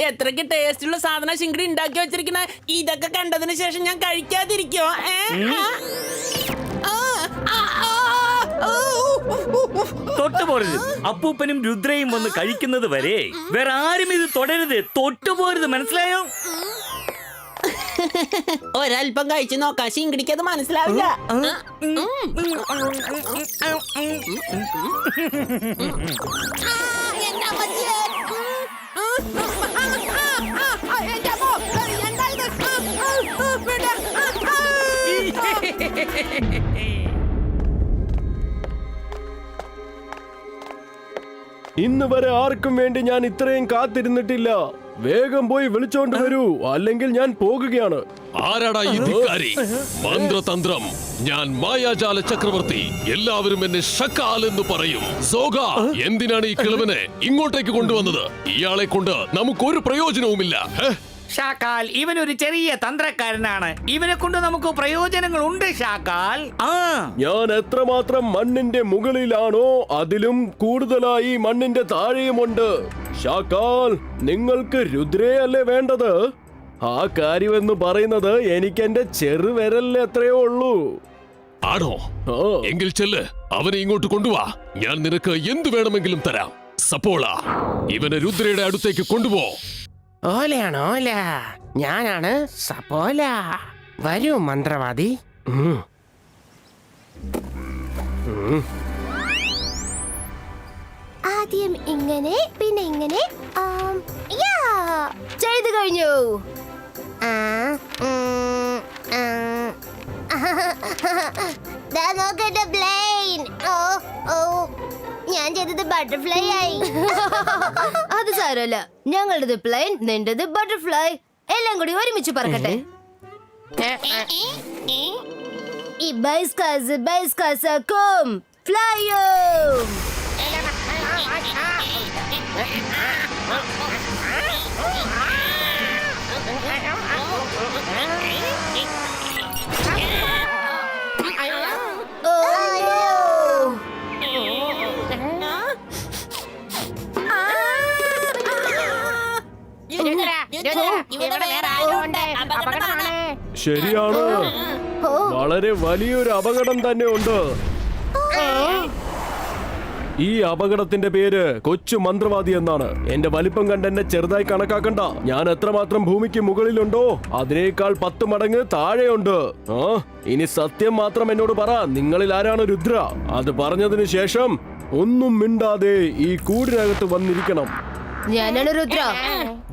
എത്രക്ക് ടേസ്റ്റുള്ള സാധനം ശിങ്കടി ഉണ്ടാക്കി വെച്ചിരിക്കണ. ഇതൊക്കെ കണ്ടതിന് ശേഷം ഞാൻ കഴിക്കാതിരിക്കോ? തൊട്ടുപോരുത്. അപ്പൂപ്പനും രുദ്രയും വന്ന് കഴിക്കുന്നത് വരെ വേറെ ആരും ഇത് തൊടരുത്, തൊട്ടുപോരുത്, മനസ്സിലായോ? ഒരൽപ്പം കഴിച്ചു നോക്കാം, ശിങ്കടിക്ക് അത് മനസ്സിലാവില്ല. ഇന്ന് വരെ ആർക്കും വേണ്ടി ഞാൻ ഇത്രയും കാത്തിരുന്നിട്ടില്ല. വേഗം പോയി വിളിച്ചോണ്ട് വരൂ, അല്ലെങ്കിൽ ഞാൻ പോകുകയാണ്. ആരാടാ ഈ ധിക്കാരി? മന്ത്രതന്ത്രം. ഞാൻ മായാജാല ചക്രവർത്തി. എല്ലാവരും എന്നെ ഷക്കാൽ എന്ന് പറയും. സോഗ, എന്തിനാണ് ഈ കിളവനെ ഇങ്ങോട്ടേക്ക് കൊണ്ടുവന്നത്? ഇയാളെ കൊണ്ട് നമുക്കൊരു പ്രയോജനവുമില്ല. ഷാക്കാൽ, ഇവനൊരു ചെറിയ തന്ത്രക്കാരനാണ്. ഇവനെ കൊണ്ട് നമുക്ക് പ്രയോജനങ്ങളുണ്ട് ഷാക്കാൽ. ഞാൻ എത്രമാത്രം മണ്ണിന്റെ മുകളിലാണോ അതിലും കൂടുതലായി മണ്ണിന്റെ താഴെയുമുണ്ട്. ഷാക്കാൽ, നിങ്ങൾക്ക് രുദ്രയല്ലേ വേണ്ടത്? ആ കാര്യമെന്ന് പറയുന്നത് എനിക്ക് എന്റെ ചെറുവിരലിൽ എത്രയോ ഉള്ളൂ. ആണോ? എങ്കിൽ ചെല്ല്, അവനെ ഇങ്ങോട്ട് കൊണ്ടുവാ. ഞാൻ നിനക്ക് എന്ത് വേണമെങ്കിലും തരാം. സപ്പോള, ഇവനെ രുദ്രയുടെ അടുത്തേക്ക് കൊണ്ടുപോ. ഓലയാണോ? ഓല, ഞാനാണ് സപ്പോല. വരൂ മന്ത്രവാദി. ആദ്യം ഇങ്ങനെ, പിന്നെ ഇങ്ങനെ. ചെയ്തു കഴിഞ്ഞു. നോക്കട്ടെ പ്ലെയിൻ. ഞാൻ ചെയ്തത് ബട്ടർഫ്ലൈ ആയി. അത് സാരമല്ല, ഞങ്ങളുടേത് പ്ലെയിൻ, നിന്റേത് ബട്ടർഫ്ലൈ. എല്ലാം കൂടി ഒരുമിച്ച് പറക്കട്ടെ. ശരിയാണ്, വളരെ വലിയൊരു അപകടം തന്നെ ഉണ്ട്. ഈ അപകടത്തിന്റെ പേര് കൊച്ചു മന്ത്രവാദി എന്നാണ്. എന്റെ വലിപ്പം കണ്ട് എന്നെ ചെറുതായി കണക്കാക്കണ്ട. ഞാൻ എത്രമാത്രം ഭൂമിക്ക് മുകളിലുണ്ടോ അതിനേക്കാൾ 10 മടങ്ങ് താഴെയുണ്ട്. ഇനി സത്യം മാത്രം എന്നോട് പറ, നിങ്ങളിൽ ആരാണ് രുദ്ര? അത് പറഞ്ഞതിന് ശേഷം ഒന്നും മിണ്ടാതെ ഈ കൂടിനകത്ത് വന്നിരിക്കണം. ഞാനാണ് രുദ്ര.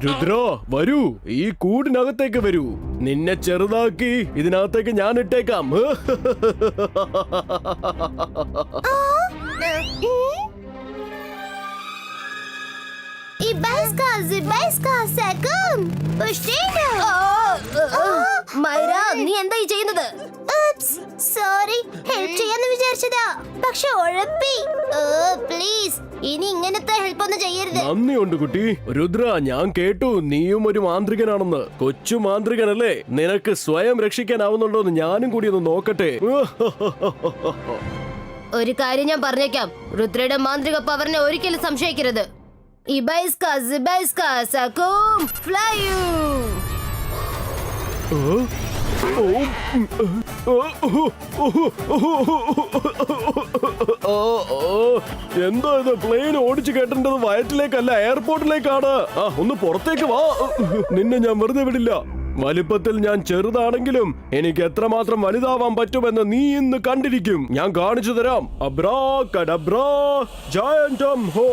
രുദ്ര, വരൂ, ഈ കൂടിനകത്തേക്ക് വരൂ. നിന്നെ ചെറുതാക്കി ഇതിനകത്തേക്ക് ഞാൻ ഇട്ടേക്കാം. നീ എന്താ ചെയ്യുന്നത്? സോറി, ഹെൽപ്പ് ചെയ്യാന്ന് വിചാരിച്ചതാ, പക്ഷെ ഉഴപ്പി. പ്ലീസ്, ഇനി ഇങ്ങനത്തെ ഹെൽപ്പ് ഒന്നും ചെയ്യരുത്. നന്ദിയുണ്ട് കുട്ടി. രുദ്ര, ഞാൻ കേട്ടു നീയും ഒരു മാന്ത്രികനാണെന്ന്. കൊച്ചു മാന്ത്രികനല്ലേ? നിനക്ക് സ്വയം രക്ഷിക്കാനാവുന്നുണ്ടോ എന്ന് ഞാനും കൂടി ഒന്ന് നോക്കട്ടെ. ഒരു കാര്യം ഞാൻ പറഞ്ഞേക്കാം, രുദ്രയുടെ മാന്ത്രിക പവറിനെ ഒരിക്കലും സംശയിക്കരുത്. എന്താ ഇത്? പ്ലെയിൻ ഓടിച്ചു കേട്ടേണ്ടത് വയറ്റിലേക്കല്ല, എയർപോർട്ടിലേക്കാണ്. ഒന്ന് പുറത്തേക്ക് വാ. നിന്നെ ഞാൻ വെറുതെ വിടില്ല. വലിപ്പത്തിൽ ഞാൻ ചെറുതാണെങ്കിലും എനിക്ക് എത്രമാത്രം വലുതാവാൻ പറ്റുമെന്ന് നീ ഇന്ന് കണ്ടിരിക്കും. ഞാൻ കാണിച്ചു തരാം. അബ്രാകഡബ്രാ, ജയന്റം ഹോ.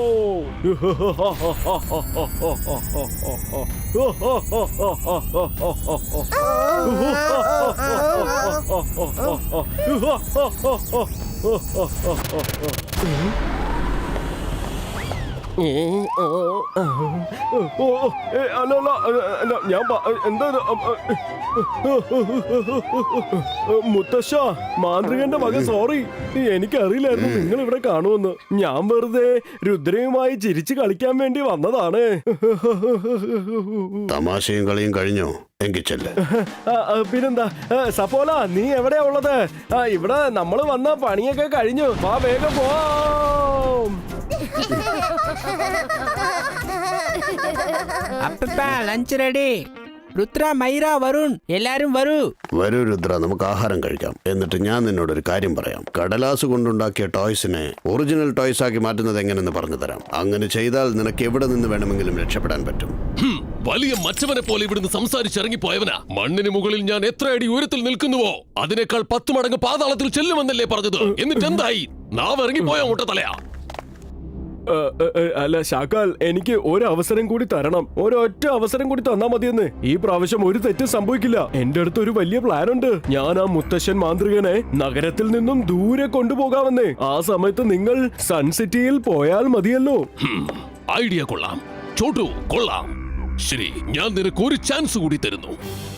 അല്ല ഞാൻ എന്താ മുത്തശ്ശ, മാന്ത്രികന്റെ മകൻ സോറി, എനിക്കറിയില്ലായിരുന്നു നിങ്ങൾ ഇവിടെ കാണുമെന്ന്. ഞാൻ വെറുതെ രുദ്രയുമായി ചിരിച്ചു കളിക്കാൻ വേണ്ടി വന്നതാണ്. തമാശയും കളിയും കഴിഞ്ഞോ? എങ്കിൽ ചെല്ല്. പിന്നെന്താ സപ്പോല, നീ എവിടെയാ ഉള്ളത്? ഇവിടെ നമ്മള് വന്ന പണിയൊക്കെ കഴിഞ്ഞു. വാ വേഗം പോവാം. അപ്പ ലഞ്ച് റെഡി. രുദ്ര, മൈര, വരുൺ എല്ലാരും വരൂ. വരൂ രുദ്ര, നമുക്ക് ആഹാരം കഴിക്കാം. എന്നിട്ട് ഞാൻ നിന്നോടൊരു കാര്യം പറയാം. കടലാസ് കൊണ്ടുണ്ടാക്കിയ ടോയ്സിനെ ഒറിജിനൽ ടോയ്സ് ആക്കി മാറ്റുന്നത് എങ്ങനെയെന്ന് പറഞ്ഞു തരാം. അങ്ങനെ ചെയ്താൽ നിനക്ക് എവിടെ നിന്ന് വേണമെങ്കിലും രക്ഷപ്പെടാൻ പറ്റും. വലിയ മച്ചവനെ പോലെ ഇവിടുന്ന് സംസാരിച്ചിറങ്ങിപ്പോയവനാ. മണ്ണിന് മുകളിൽ ഞാൻ എത്ര അടി ഉയരത്തിൽ നിൽക്കുന്നുവോ അതിനേക്കാൾ 10 മടങ്ങ് പാതാളത്തിൽ ചെല്ലുമെന്നല്ലേ പറഞ്ഞത്? എന്നിട്ട് എന്തായി? നാവ് ഇറങ്ങിപ്പോയോ മുട്ടത്തലയാ? അല്ല ശാക്കാൽ, എനിക്ക് ഒരു അവസരം കൂടി തരണം. ഒരൊറ്റ അവസരം കൂടി തന്നാ മതിയെന്ന്. ഈ പ്രാവശ്യം ഒരു തെറ്റും സംഭവിക്കില്ല. എന്റെ അടുത്ത് ഒരു വലിയ പ്ലാൻ ഉണ്ട്. ഞാൻ ആ മുത്തശ്ശൻ മാന്ത്രികനെ നഗരത്തിൽ നിന്നും ദൂരെ കൊണ്ടുപോകാമെന്ന്. ആ സമയത്ത് നിങ്ങൾ സൺസിറ്റിയിൽ പോയാൽ മതിയല്ലോ. ഐഡിയ കൊള്ളാം ചോട്ടു, കൊള്ളാം. ശരി, ഞാൻ നിനക്ക് ഒരു ചാൻസ് കൂടി തരുന്നു.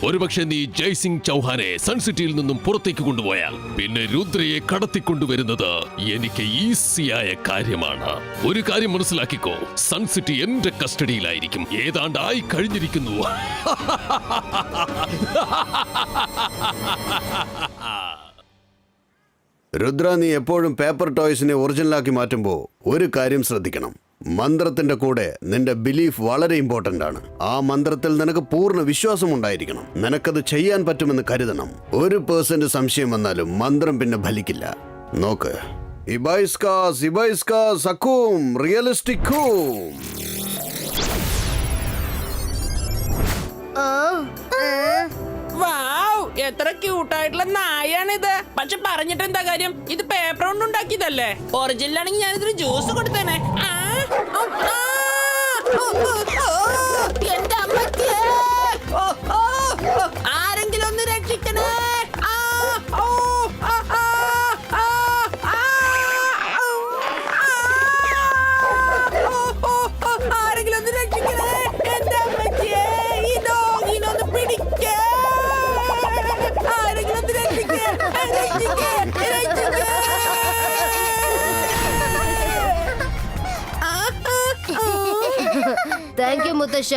ഒരുപക്ഷെ നീ ജയ്സിംഗ് ചൗഹാനെ സൺസിറ്റിയിൽ നിന്നും പുറത്തേക്ക് കൊണ്ടുപോയാൽ പിന്നെ രുദ്രയെ കടത്തിക്കൊണ്ടുവരുന്നത് എനിക്ക് ഈസിയായ കാര്യമാണ്. ഒരു കാര്യം മനസ്സിലാക്കിക്കോ, സൺസിറ്റി എന്റെ കസ്റ്റഡിയിലായിരിക്കും. ഏതാണ്ട് ആയി കഴിഞ്ഞിരിക്കുന്നു. രുദ്ര, നീ എപ്പോഴും പേപ്പർ ടോയ്സിനെ ഒറിജിനലാക്കി മാറ്റുമ്പോൾ ഒരു കാര്യം ശ്രദ്ധിക്കണം. മന്ത്രത്തിന്റെ കൂടെ നിന്റെ ബിലീഫ് വളരെ ഇമ്പോർട്ടന്റ് ആണ്. ആ മന്ത്രത്തിൽ നിനക്ക് പൂർണ്ണ വിശ്വാസം ഉണ്ടായിരിക്കണം. നിനക്കത് ചെയ്യാൻ പറ്റുമെന്ന് കരുതണം. 1% സംശയം വന്നാലും മന്ത്രം പിന്നെ ഫലിക്കില്ല. നോക്ക്, ഇബൈസ്കാസ് ഇബൈസ്കാസ് സക്കും റിയലിസ്റ്റിക്കും. വാവ്, എത്ര ക്യൂട്ടായിട്ടുള്ള നായാണിത്. പക്ഷെ പറഞ്ഞിട്ട് എന്താ കാര്യം? ഇത് പേപ്പർ കൊണ്ട് ഉണ്ടാക്കിയതല്ലേ. ഒറിജിനൽ ആണെങ്കിൽ ഞാനിതിന് ജ്യൂസ് കൊടുത്തേനെ. എന്റെ അമ്മയ്ക്ക് ആരെങ്കിലും ഒന്ന് രക്ഷിക്കണേ. ആരെങ്കിലും ഒന്ന് രക്ഷിക്കണേ. എന്റെ അമ്മയ്ക്ക് ഈ ഡോഗിനൊന്ന് പിടിക്കേ. ആരെങ്കിലും ഒന്ന് രക്ഷിക്കേ. താങ്ക് യു മുത്തശ്ശ.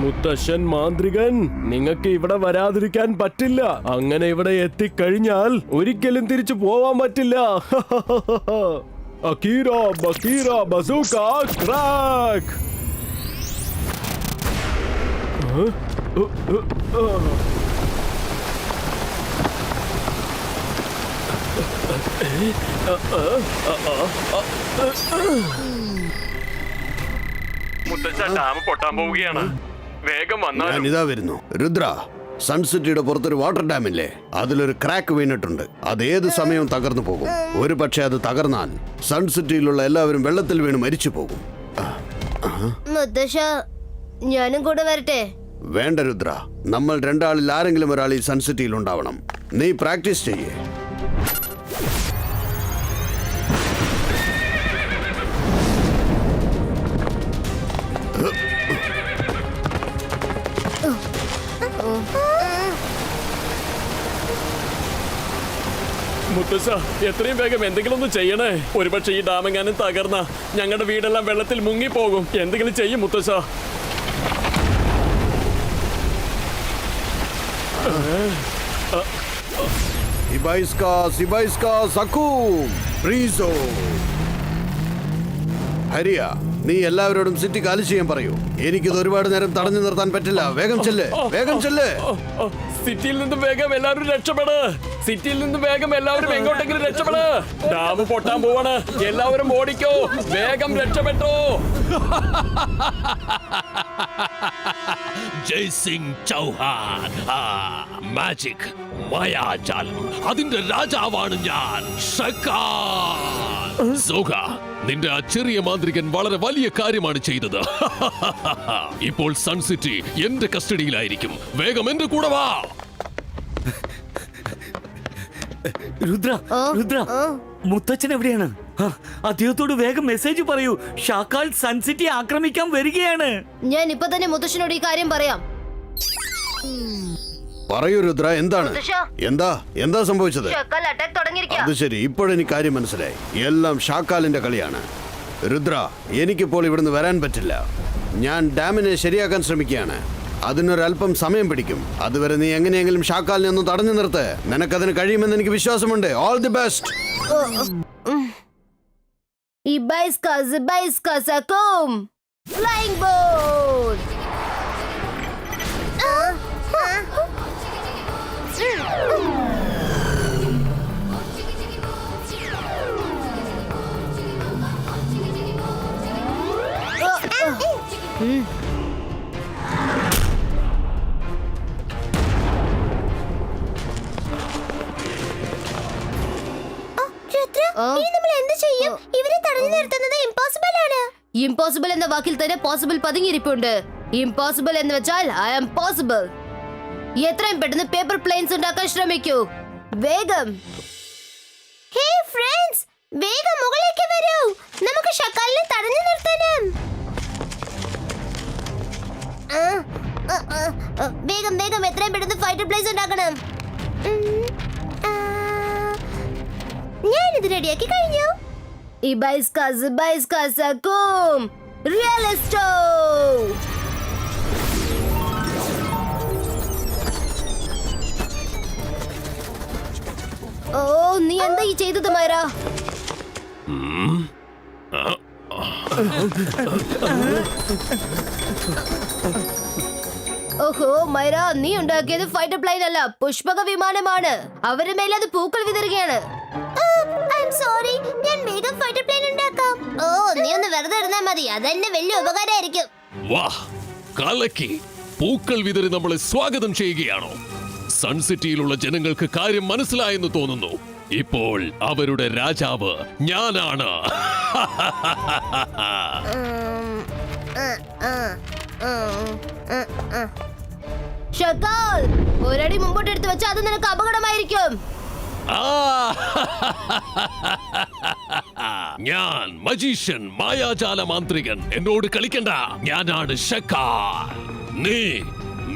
മുത്തശ്ശൻ മാന്ത്രികൻ, നിങ്ങൾക്ക് ഇവിടെ വരാതിരിക്കാൻ പറ്റില്ല. അങ്ങനെ ഇവിടെ എത്തിക്കഴിഞ്ഞാൽ ഒരിക്കലും തിരിച്ചു പോവാൻ പറ്റില്ല. അക്കീറ ബക്കീറ ബസൂക്ക ക്രാക്ക്. മുത്തച്ഛ, ഡാം പൊട്ടാൻ പോവുകയാണ്. വേഗം വന്നാൽ. ഞാനിതാ വരുന്നു. രുദ്ര, സൺസിറ്റിയുടെ പുറത്തൊരു വാട്ടർ ഡാം ഇല്ലേ? അതിലൊരു ക്രാക്ക് വീണിട്ടുണ്ട്. അത് ഏത് സമയവും തകർന്നു പോകും. ഒരു പക്ഷെ അത് തകർന്നാൽ സൺസിറ്റിയിലുള്ള എല്ലാവരും വെള്ളത്തിൽ വീണ് മരിച്ചു പോകും. മുത്തശ്ശ, ഞാനും കൂടെ വരട്ടെ? വേണ്ട രുദ്ര, നമ്മൾ രണ്ടാളിൽ ആരെങ്കിലും ഒരാൾ ഈ സൺസിറ്റിയിൽ ഉണ്ടാവണം. നീ പ്രാക്ടീസ് ചെയ്യേ. മുത്തശ്ശ, എത്രയും വേഗം എന്തെങ്കിലും ഒന്ന് ചെയ്യണേ. ഒരുപക്ഷെ ഈ ഡാം എങ്ങാനും തകർന്ന ഞങ്ങളുടെ വീടെല്ലാം വെള്ളത്തിൽ മുങ്ങിപ്പോകും. എന്തെങ്കിലും ചെയ്യും മുത്തശ്ശ. ഇബൈസ്കാസ് ഇബൈസ്കാസ് സക്കും ബ്രീസോ. ഹരിയ, നീ എല്ലാവരോടും സിറ്റി കാലി ചെയ്യാൻ പറയൂ. എനിക്കിത് ഒരുപാട് നേരം തടഞ്ഞു നിർത്താൻ പറ്റില്ല. വേഗം ചെല്ല്, വേഗം ചെല്ല്. സിറ്റിയിൽ നിന്നും വേഗം എല്ലാവരും രക്ഷപ്പെട്. സിറ്റിയിൽ നിന്നും വേഗം എല്ലാവരും എങ്ങോട്ടെങ്കിലും രക്ഷപ്പെട്. ഡാം പൊട്ടാൻ പോവാണ്. എല്ലാവരും ഓടിക്കോ, വേഗം രക്ഷപ്പെട്ടോ. ജയ്സിംഗ് ചൗഹാൻ, മാജിക്, മായാജാലം, അതിന്റെ രാജാവാണ് ഞാൻ. സോഗ, നിന്റെ ആ ചെറിയ മാന്ത്രികൻ വളരെ വലിയ കാര്യമാണ് ചെയ്തത്. ഇപ്പോൾ സൺസിറ്റി എന്റെ കസ്റ്റഡിയിലായിരിക്കും. വേഗം എന്റെ കൂടെ വാ. രുദ്ര ഓ, രുദ്ര ഓ. മുത്തച്ഛൻ എവിടെയാണ്? ആ, അദ്ദേഹത്തോട് വേഗം മെസ്സേജ് പറയൂ. ഷാക്കാൽ സൺസിറ്റി ആക്രമിക്കാൻ വരികയാണ്. ഞാൻ ഇപ്പൊ തന്നെ മുത്തശ്ശനോട് ഈ കാര്യം പറയാം. പറയൂ രുദ്ര, എന്താണ്? മുത്തശ്ശാ. എന്താ സംഭവിച്ചത്? ഷക്കാൽ അറ്റാക്ക് തുടങ്ങിയിരിക്കുക. അത് ശരി, ഇപ്പോഴെനിക്ക് കാര്യം മനസ്സിലായി. എല്ലാം ഷാക്കാലിന്റെ കളിയാണ്. രുദ്ര, എനിക്കിപ്പോൾ ഇവിടുന്ന് വരാൻ പറ്റില്ല. ഞാൻ ഡാമിനെ ശരിയാക്കാൻ ശ്രമിക്കുകയാണ്. അതിനൊരല്പം സമയം പിടിക്കും. അതുവരെ നീ എങ്ങനെയെങ്കിലും ഷാക്കാലിനെ ഒന്ന് തടഞ്ഞു നിർത്ത്. നിനക്കതിന് കഴിയുമെന്ന് എനിക്ക് വിശ്വാസമുണ്ട്. All the best. Ibaiska Sakum! Flying boat! Impossible എന്ന വാക്കിൽ തന്നെ പോസിബിൾ പതുങ്ങിയിരിപ്പുണ്ട്. ഇംപോസിബിൾ എന്ന് വെച്ചാൽ ഐ ആം പോസിബിൾ. എത്രയും പെട്ടെന്ന് പേപ്പർ പ്ലെയിൻസ് ഉണ്ടാക്കാൻ ശ്രമിക്കൂ. വേഗം. ഹേ ഫ്രണ്ട്സ്, വേഗം മുകളിലേക്ക് വരൂ. നമുക്ക് ഷക്കാലിനെ തടഞ്ഞു നിർത്തണം. വേഗം വേഗം, എത്രയും പെട്ടെന്ന് ഫൈറ്റർ പ്ലെയിൻസ് ഉണ്ടാക്കണം. ഞാനിത് റെഡിയാക്കി കഴിഞ്ഞു. Ibaiska Sakum! Realisto! ഓ, നീ എന്താ ഈ ചെയ്തത് മൈറ? ഓഹോ മൈറ, നീ ഉണ്ടാക്കിയത് ഫൈറ്റർ പ്ലെയിൻ അല്ല, പുഷ്പക വിമാനമാണ്. അവരുടെ മേലെ അത് പൂക്കൾ വിതറുകയാണ്. സോറി, ഞാൻ വേഗം ഫൈറ്റർ പ്ലെയിൻ ഉണ്ടാക്കാം. ഓ, നീ ഒന്ന് വെറുതെ ഇരുന്നാ മതി, അതെന്നെ വലിയ ഉപകാരമായിരിക്കും. വാഹ്, കലക്കി. പൂക്കൾ വിതറി നമ്മളെ സ്വാഗതം ചെയ്യുകയാണോ? സൺസിറ്റിയിലുള്ള ജനങ്ങൾക്ക് കാര്യം മനസ്സിലായെന്ന് തോന്നുന്നു. ഇപ്പോൾ അവരുടെ രാജാവ് ഞാനാണ്. ഷക്കാൽ, ഒരടി മുമ്പോട്ട് എടുത്ത് വെച്ചാൽ അത് നിനക്ക് അപകടമായിരിക്കും. ഞാൻ മജീഷ്യൻ, മായാജാല മാന്ത്രികൻ. എന്നോട് കളിക്കണ്ട, ഞാനാണ് ഷക്കാൽ.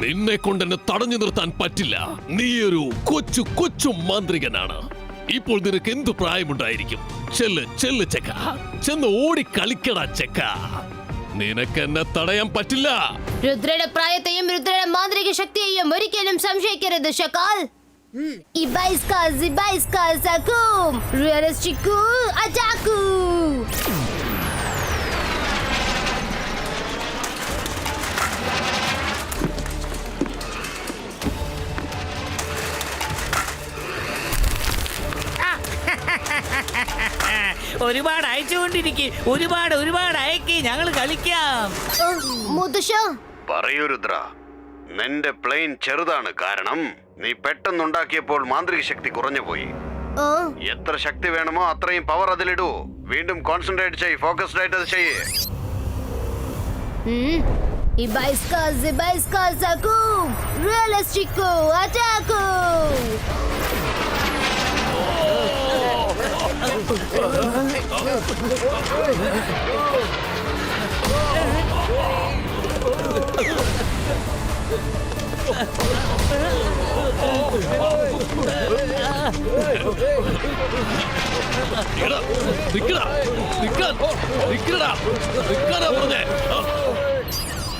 നിന്നെ കൊണ്ടെന്നെ തടഞ്ഞു നിർത്താൻ പറ്റില്ല. നീയൊരു കൊച്ചു മാന്ത്രികനാണ്. ഇപ്പോൾ നിനക്ക് എന്തു പ്രായമുണ്ടായിരിക്കും? ചെല്ല് ചെക്ക, ചെന്ന് ഓടി കളിക്കടാ ചെക്ക. നിനക്ക് എന്നെ തടയാൻ പറ്റില്ല. രുദ്രയുടെ പ്രായത്തെയും രുദ്രയുടെ മാന്ത്രിക ശക്തിയെയും ഒരിക്കലും സംശയിക്കരുത് ഷക്കാൽ. Ibaiska Sakum! Realistico Ataku! ഒരുപാട് അയച്ചുകൊണ്ടിരിക്കും. ഒരുപാട് അയക്കി, ഞങ്ങൾ കളിക്കാം. മുത്തശ്ശ, പറയൂ രുദ്ര, നിന്റെ പ്ലെയിൻ ചെറുതാണ്. കാരണം നീ പെട്ടെന്നുണ്ടാക്കിയപ്പോൾ മാന്ത്രിക ശക്തി കുറഞ്ഞു പോയി. എത്ര ശക്തി വേണമോ അത്രയും പവർ അതിലിടൂ. വീണ്ടും കോൺസെൻട്രേറ്റ് ചെയ്യ്, ഫോക്കസ്ഡ് ആയിട്ട് അത് ചെയ്യേ. Ibaiska Sakum! Realistico Ataku!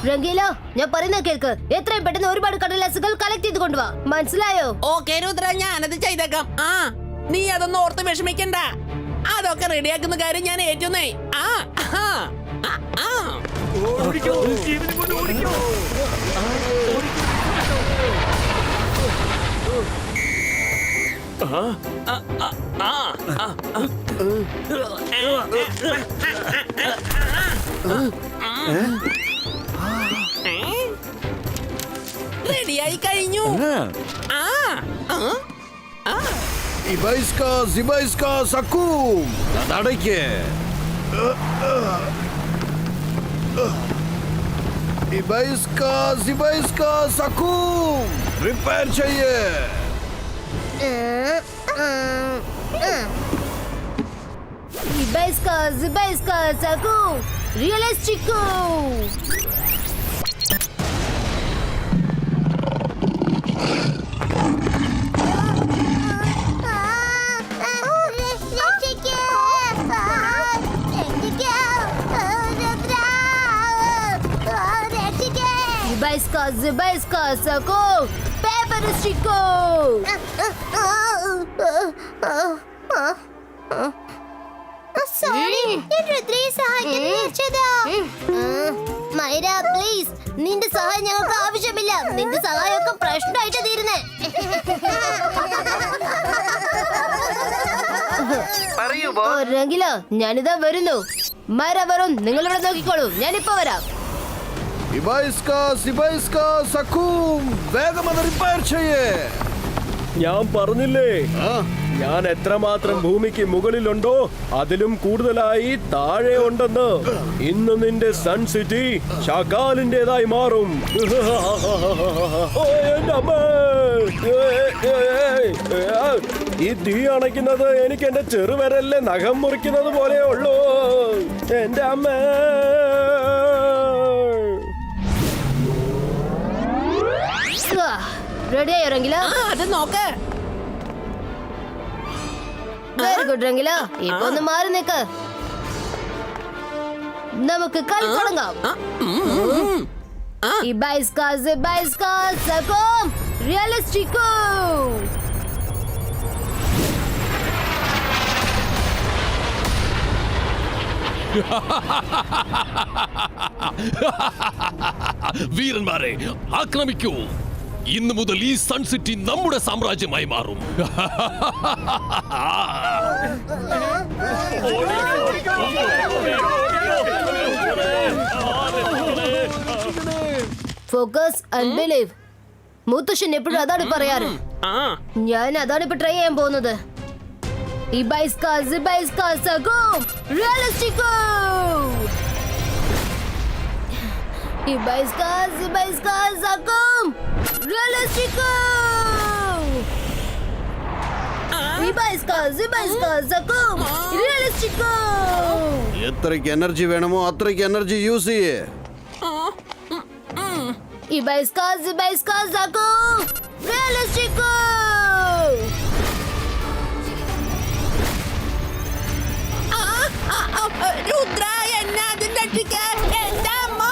Rangeela, ഞാൻ പറയുന്നത് കേൾക്ക്. എത്രയും പെട്ടെന്ന് ഒരുപാട് കടലാസുകൾ കളക്ട് ചെയ്ത് കൊണ്ടുവാ. മനസ്സിലായോ? ഓക്കെ രുദ്ര, ഞാനത് ചെയ്തേക്കാം. നീ അതൊന്നും ഓർത്ത് വിഷമിക്കണ്ട. അതൊക്കെ റെഡിയാക്കുന്ന കാര്യം ഞാൻ ഏറ്റുന്നേ. റെഡിയായി കഴിഞ്ഞു. Ibaiska Sakum! അതടയ്ക്ക്. Ibaiska Sakum! Repair ചെയ്യേ. Hibiscus, hibiscus, aku realistico. Hibiscus, hibiscus, aku peperistico. Sorry ഞാൻ രുദ്രയെ സഹായിക്കാൻ വിളിച്ചതാ മൈര പ്ലീസ് നിന്റെ സഹായം ഞങ്ങൾക്ക് ആവശ്യമില്ല നിന്റെ സഹായമൊക്കെ പ്രശ്നമായിട്ട് തീരുന്നേ രംഗില ഞാനിതാ വരുന്നു മര വരും നിങ്ങൾ ഇവിടെ നോക്കിക്കോളൂ ഞാനിപ്പോ വരാം ഹിബൈസ്കസ്, ഹിബൈസ്കസ്, അക്കൂം, വേഗം അത് റിപ്പയർ ചെയ്യേ. ഞാൻ പറഞ്ഞില്ലേ ആ, ഞാൻ എത്രമാത്രം ഭൂമിക്ക് മുകളിലുണ്ടോ അതിലും കൂടുതലായി താഴെ ഉണ്ടെന്ന്. ഇന്ന് നിന്റെ സൺ സിറ്റി ഷാക്കാലിന്റേതായി മാറും. ഓ, എന്റെ അമ്മേ. ഈ തീ അണയ്ക്കുന്നത് എനിക്ക് എന്റെ ചെറുവിരലിലെ നഖം മുറിക്കുന്നത് പോലെ ഉള്ളൂ. എന്റെ അമ്മേ. റെഡിയായോ രംഗില? അത് നോക്ക്. Very good Rangila. ഇപ്പൊ ഒന്ന് മാറി നിക്ക്. നമുക്ക് കളി തുടങ്ങാം. Hibiscus, hibiscus, aku realistico. വീരന്മാരെ ആക്രമിക്കൂ. ഇന്ന് മുതൽ ഈ സൺ സിറ്റി നമ്മുടെ സാമ്രാജ്യമായി മാറും. Focus and believe. മുത്തശ്ശൻ എപ്പോഴും അതാണ് പറയാറ്. ഞാൻ അതാണ് ഇപ്പൊ ട്രൈ ചെയ്യാൻ പോകുന്നത്. Hibiscus, hibiscus, aku realistico. Hibiscus, hibiscus, aku realistico. Hibiscus, hibiscus, aku realistico. എത്രയ്ക്ക് എനർജി വേണമോ അത്രയ്ക്ക് എനർജി യൂസ് ചെയ്യേ. Hibiscus, hibiscus, aku realistico. രുദ്ര എന്നെ അതിൽ രക്ഷിക്കാൻ എന്റെ അമ്മ.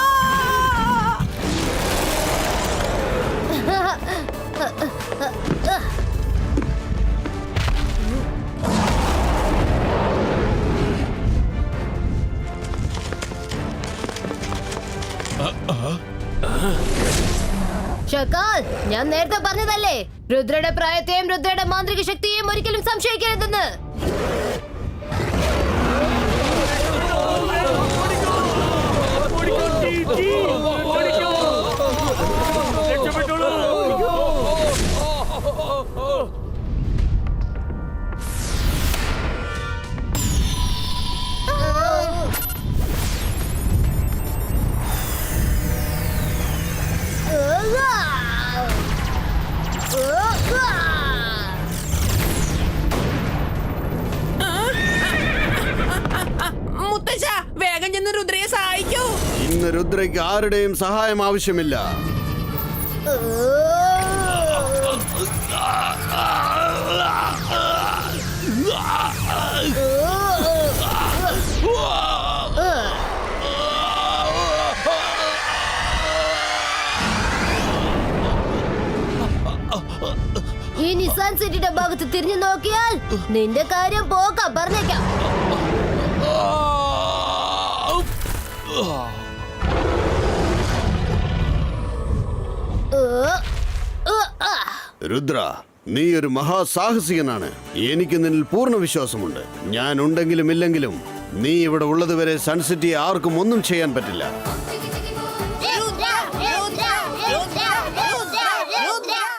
ഷക്കാൽ, ഞാൻ നേരത്തെ പറഞ്ഞതല്ലേ രുദ്രയുടെ പ്രായത്തെയും രുദ്രയുടെ മാന്ത്രിക ശക്തിയെയും ഒരിക്കലും സംശയിക്കരുതെന്ന്. മുത്തശ്ശ വേഗം ചെന്ന് രുദ്രയെ സഹായിക്കൂ. ഇന്ന് രുദ്രയ്ക്ക് ആരുടെയും സഹായം ആവശ്യമില്ല. ഇനി സൺസെറ്റിന്റെ ഭാഗത്ത് തിരിഞ്ഞു നോക്കിയാൽ നിന്റെ കാര്യം പോക്കാം, പറഞ്ഞേക്കാം. രുദ്ര, നീ ഒരു മഹാസാഹസികനാണ്. എനിക്ക് നിന്നിൽ പൂർണ്ണ വിശ്വാസമുണ്ട്. ഞാൻ ഉണ്ടെങ്കിലും ഇല്ലെങ്കിലും നീ ഇവിടെ ഉള്ളതുവരെ സൺസിറ്റിയെ ആർക്കും ഒന്നും ചെയ്യാൻ പറ്റില്ല.